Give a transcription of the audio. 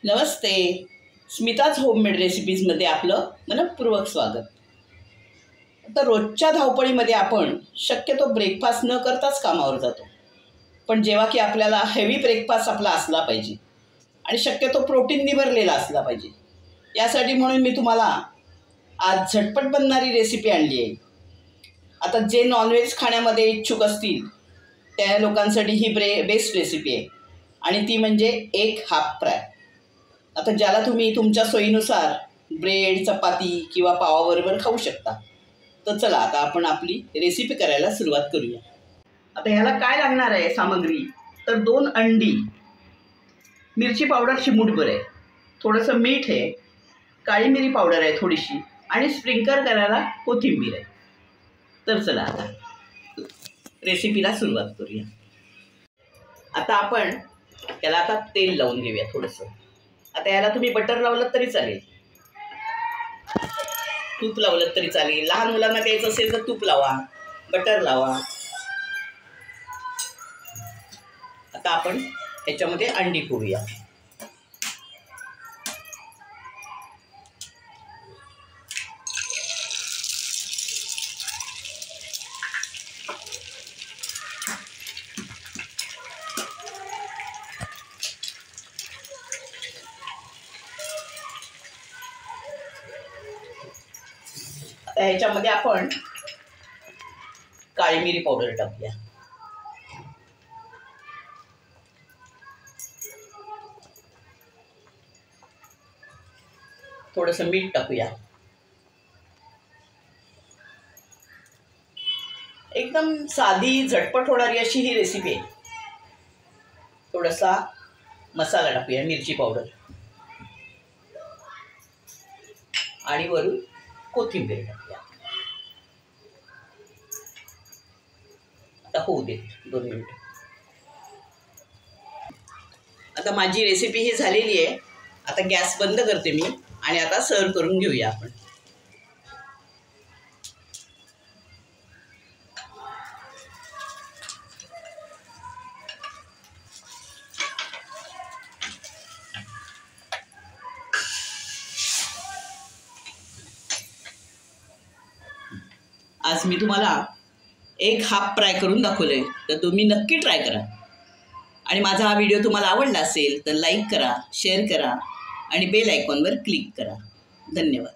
नमस्ते. Smita's homemade रेसिपीजमध्ये आपलं मनपूर्वक स्वागत. तर रोजच्या धावपळीमध्ये आपण शक्यतो ब्रेकफास्ट न करताच कामावर जातो. पण जेव्हा की आपल्याला हेवी ब्रेकफास्ट आपला असला पाहिजे आणि शक्यतो प्रोटीननी भरलेला असला पाहिजे, यासाठी म्हणून मी तुम्हाला आज झटपट बनणारी रेसिपी आणली आहे. आता जे नॉनव्हेज खाण्यामध्ये इच्छुक असतील त्या लोकांसाठी ही बेस्ट रेसिपी आहे आणि ती म्हणजे एग हाफ फ्राय. आता ज्याला तुम्ही तुमच्या सोयीनुसार ब्रेड, चपाती किंवा पावाबरोबर खाऊ शकता. तर चला आता आपण आपली रेसिपी करायला सुरुवात करूया. आता ह्याला काय लागणार आहे सामग्री, तर 2 अंडी, मिरची पावडर चिमूटभर आहे, थोडंसं मीठ आहे, काळी मिरी पावडर आहे थोडीशी आणि स्प्रिंकल करायला कोथिंबीर आहे. तर चला आता रेसिपीला सुरुवात करूया. आता आपण त्याला आता तेल लावून घेऊया थोडंसं. आता याला तुम्ही बटर लावलं तरी चालेल, तूप लावलं तरी चालेल. लहान मुलांना द्यायचं असेल तर तूप लावा, बटर लावा. आता आपण ह्याच्यामध्ये अंडी फोडूया. ह्याच्यामध्ये आपण काळी मिरी पावडर टाकूया, थोडंसं मीठ टाकूया. एकदम साधी झटपट होणारी अशी ही रेसिपी आहे. थोडासा मसाला टाकूया, मिरची पावडर आणि वरून कोथिंबीर टाकूया. आता होऊ दे 2 मिनिट. आता माझी रेसिपी ही झालेली आहे. आता गॅस बंद करते मी आणि आता सर्व करून घेऊया आपण. आज मी तुम्हाला एक हाफ फ्राय करून दाखवलंय, तर तुम्ही नक्की ट्राय करा. आणि माझा हा व्हिडिओ तुम्हाला आवडला असेल तर लाईक करा, शेअर करा आणि बेल आयकॉनवर क्लिक करा. धन्यवाद.